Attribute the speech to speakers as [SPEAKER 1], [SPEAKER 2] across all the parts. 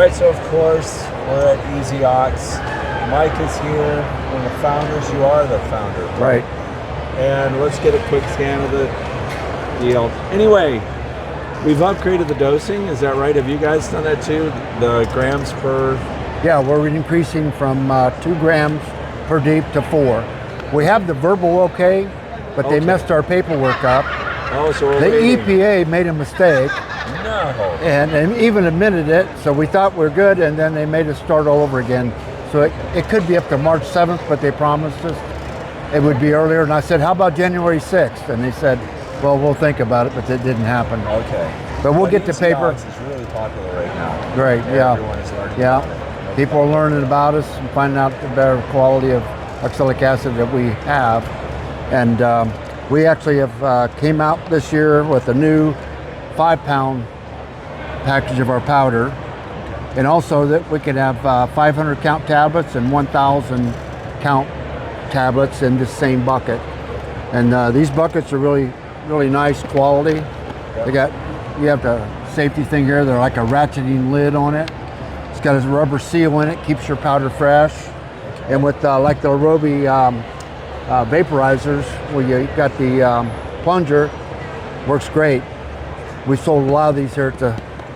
[SPEAKER 1] right, so of course, we're at Easy Ox. Mike is here, one of the founders. You are the founder,
[SPEAKER 2] Right.
[SPEAKER 1] And let's get a quick scan of the deal. Anyway, we've upgraded the dosing, is that right? Have you guys done that too? The grams per...
[SPEAKER 2] Yeah, we're increasing from 2 grams per deep to 4. We have the verbal okay, but they messed our paperwork up.
[SPEAKER 1] Oh, so we're
[SPEAKER 2] The
[SPEAKER 1] waiting.
[SPEAKER 2] EPA made a mistake.
[SPEAKER 1] No.
[SPEAKER 2] And even admitted it, so we thought we're good, and then they made us start all over again. So it could be up to March 7th, but they promised us it would be earlier. And I said, how about January 6th? And they said, well, we'll think about it, but that didn't happen.
[SPEAKER 1] Okay.
[SPEAKER 2] But we'll get the paper.
[SPEAKER 1] It's really popular right now.
[SPEAKER 2] Great, yeah.
[SPEAKER 1] Everyone is learning
[SPEAKER 2] Yeah.
[SPEAKER 1] about it. Okay.
[SPEAKER 2] People are learning about us and finding out the better quality of oxalic acid that we have. And we actually have came out this year with a new 5-pound package of our powder, and also that we could have 500 count tablets and 1,000 count tablets in the same bucket. And these buckets are really nice quality. They got, you have the safety thing here. They're like a ratcheting lid on it. It's got a rubber seal in it, keeps your powder fresh. And with like the Arobi vaporizers, where you got the plunger, works great. We sold a lot of these here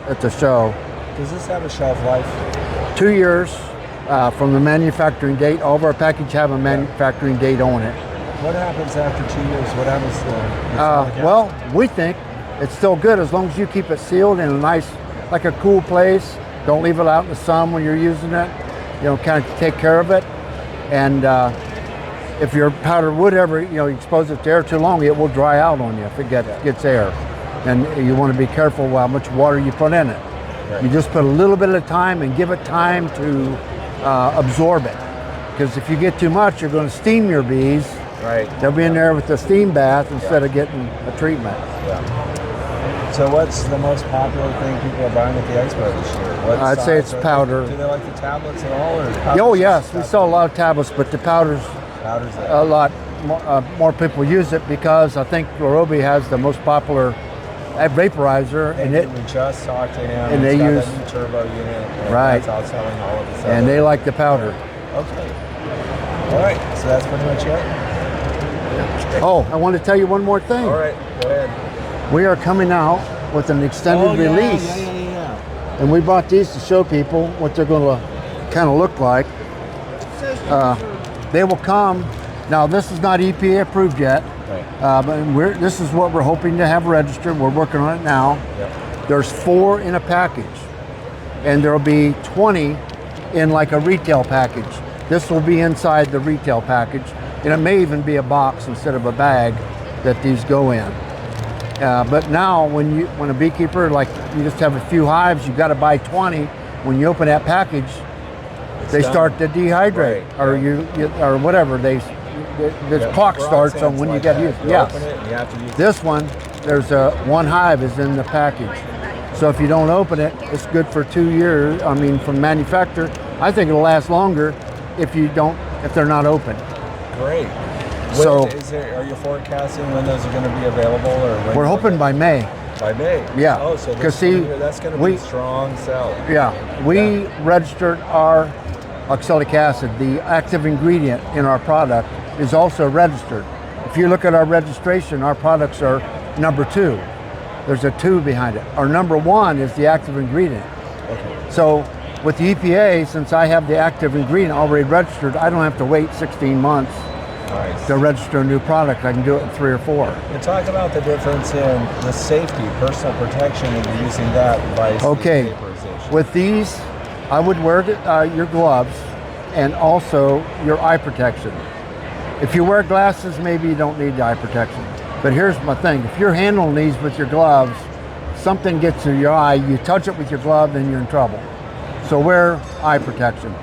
[SPEAKER 2] at the show.
[SPEAKER 1] Does this have a shelf life?
[SPEAKER 2] 2 years from the manufacturing date. All of our packages have a manufacturing date on it.
[SPEAKER 1] What happens after 2 years? What happens to
[SPEAKER 2] well, we think it's still good as long as you keep it sealed in a nice, like a cool place. Don't leave it out in the sun when you're using it. You know, kind of take care of it. And if your powder would ever, expose it to air too long, it will dry out on you if it gets air. And you want to be careful how much water you put in it. Right. You just put a little bit at a time and give it time to absorb it. Because if you get too much, you're going to steam your bees.
[SPEAKER 1] Right.
[SPEAKER 2] They'll be in there with the steam bath instead of getting a treatment.
[SPEAKER 1] Yeah. So what's the most popular thing people are buying at the Expo this year?
[SPEAKER 2] I'd say it's powder.
[SPEAKER 1] Do they like the tablets at all? Or
[SPEAKER 2] oh yes, we sell a lot of tablets, but the powder's a lot more people use it because I think Arobi has the most popular vaporizer, and
[SPEAKER 1] we just talked to him.
[SPEAKER 2] And they use
[SPEAKER 1] that new turbo unit. And
[SPEAKER 2] right.
[SPEAKER 1] That's outselling all of the stuff.
[SPEAKER 2] And they like the powder.
[SPEAKER 1] Okay. All right. So that's pretty much it.
[SPEAKER 2] Oh, I want to tell you one more thing.
[SPEAKER 1] All right. Go ahead.
[SPEAKER 2] We are coming out with an extended release.
[SPEAKER 1] Yeah.
[SPEAKER 2] And we brought these to show people what they're going to kind of look like. They will come. Now, this is not EPA approved yet. Right. But this is what we're hoping to have registered. We're working on it now. Yep. There's 4 in a package, and there'll be 20 in like a retail package. This will be inside the retail package, and it may even be a box instead of a bag that these go in. But now, when a beekeeper, like you just have a few hives, you got to buy 20. When you open that package, they start to dehydrate, right. or whatever the clock starts on when you got to use it. Yes. This one, there's one hive is in the package. So if you don't open it, it's good for 2 years. I mean, from manufacturer, I think it'll last longer if they're not open.
[SPEAKER 1] Great.
[SPEAKER 2] So,
[SPEAKER 1] are you forecasting when those are going to be available, or when
[SPEAKER 2] we're hoping by May.
[SPEAKER 1] By May.
[SPEAKER 2] Yeah.
[SPEAKER 1] Oh, so
[SPEAKER 2] that's
[SPEAKER 1] going to be a strong sell.
[SPEAKER 2] Yeah. We registered our oxalic acid, the active ingredient in our product, is also registered. If you look at our registration, our products are number 2. There's a 2 behind it. Our number 1 is the active ingredient. Okay. So with the EPA, since I have the active ingredient already registered, I don't have to wait 16 months to register a new product. I can do it in 3 or 4.
[SPEAKER 1] And talk about the difference in the safety, personal protection, and using that by vaporization.
[SPEAKER 2] With these, I would wear your gloves and also your eye protection. If you wear glasses, maybe you don't need the eye protection. But here's my thing. If you're handling these with your gloves, something gets to your eye, you touch it with your glove, then you're in trouble. So wear eye protection.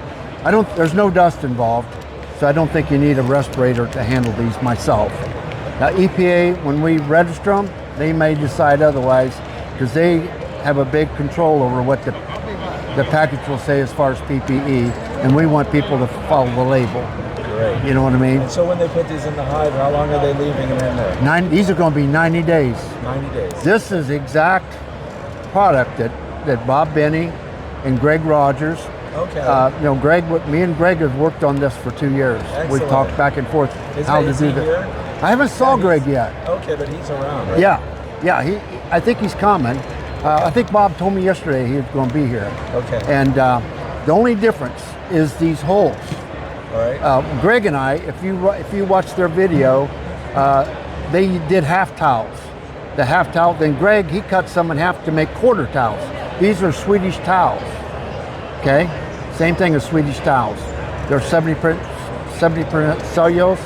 [SPEAKER 2] There's no dust involved, so I don't think you need a respirator to handle these myself. Now EPA, when we register them, they may decide otherwise because they have a big control over what the package will say as far as PPE, and we want people to follow the label.
[SPEAKER 1] Great.
[SPEAKER 2] You know what I mean?
[SPEAKER 1] And so when they put these in the hive, how long are they leaving them in there?
[SPEAKER 2] These are going to be 90 days.
[SPEAKER 1] 90 days.
[SPEAKER 2] This is exact product that Bob Benny and Greg Rogers.
[SPEAKER 1] Okay.
[SPEAKER 2] You know, me and Greg have worked on this for 2 years.
[SPEAKER 1] Excellent.
[SPEAKER 2] We've talked back and forth how to do
[SPEAKER 1] that.
[SPEAKER 2] that. I haven't saw Greg yet.
[SPEAKER 1] Okay, but he's around, right?
[SPEAKER 2] Yeah. I think he's coming. I think Bob told me yesterday he was going to be here.
[SPEAKER 1] Okay.
[SPEAKER 2] And the only difference is these holes.
[SPEAKER 1] All right.
[SPEAKER 2] Greg and I, if you watch their video, they did half towels. The half towel. Then Greg, he cut some in half to make quarter towels. These are Swedish towels. Okay, same thing as Swedish towels. They're 70% cellulose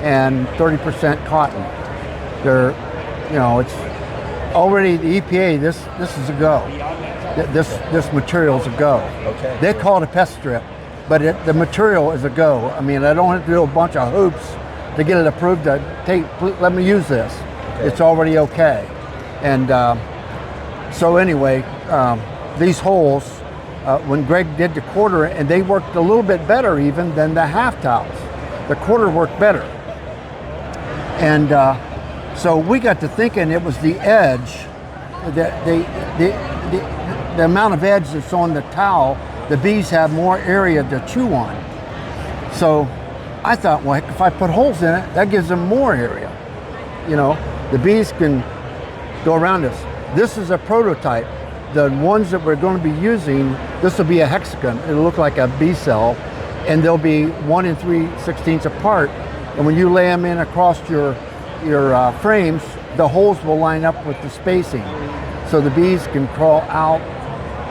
[SPEAKER 2] and 30% cotton. They're, you know, it's already the EPA. This is a go. This material is a go.
[SPEAKER 1] Okay.
[SPEAKER 2] They call it a pest strip, but the material is a go. I mean, I don't have to do a bunch of hoops to get it approved to let me use this. Okay. It's already okay. And so anyway, these holes, when Greg did the quarter, and they worked a little bit better even than the half towels. The quarter worked better. And so we got to thinking it was the edge, the amount of edge that's on the towel. The bees have more area to chew on. So I thought, well, if I put holes in it, that gives them more area. You know, the bees can go around this. This is a prototype. The ones that we're going to be using, this will be a hexagon. It'll look like a bee cell, and they'll be 1 3/16 apart. And when you lay them in across your frames, the holes will line up with the spacing, so the bees can crawl out,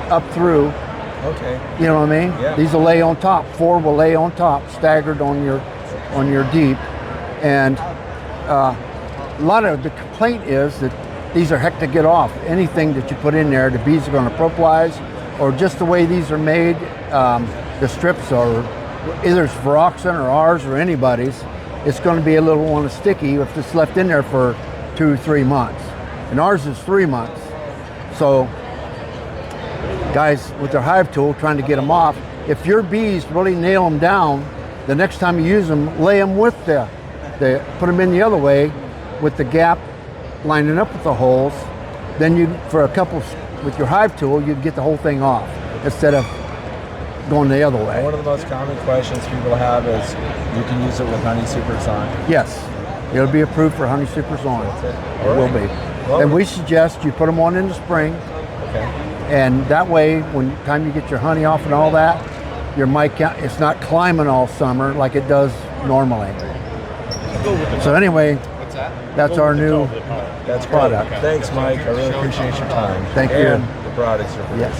[SPEAKER 2] up through.
[SPEAKER 1] Okay.
[SPEAKER 2] You know what I mean?
[SPEAKER 1] Yeah.
[SPEAKER 2] These will lay on top. 4 will lay on top, staggered on your deep. And a lot of the complaint is that these are heck to get off. Anything that you put in there, the bees are going to propolis, or just the way these are made, the strips are, either it's Varroa or ours or anybody's, it's going to be a little one sticky if it's left in there for 2 or 3 months. And ours is 3 months. So guys with their hive tool trying to get them off, if your bees really nail them down, the next time you use them, lay them with put them in the other way with the gap lining up with the holes, then you, for a couple, with your hive tool, you'd get the whole thing off instead of going the other way.
[SPEAKER 1] One of the most common questions people have is, you can use it with Honey Supers on.
[SPEAKER 2] Yes, it'll be approved for Honey Supers on. It will be.
[SPEAKER 1] Well,
[SPEAKER 2] and we suggest you put them on in the spring.
[SPEAKER 1] Okay.
[SPEAKER 2] And that way, when time you get your honey off and all that, your mite count, it's not climbing all summer like it does normally. So anyway, that's our new
[SPEAKER 1] That's
[SPEAKER 2] product.
[SPEAKER 1] Thanks, Mike. I really appreciate your time.
[SPEAKER 2] Thank you.
[SPEAKER 1] And the products are for
[SPEAKER 2] Yes.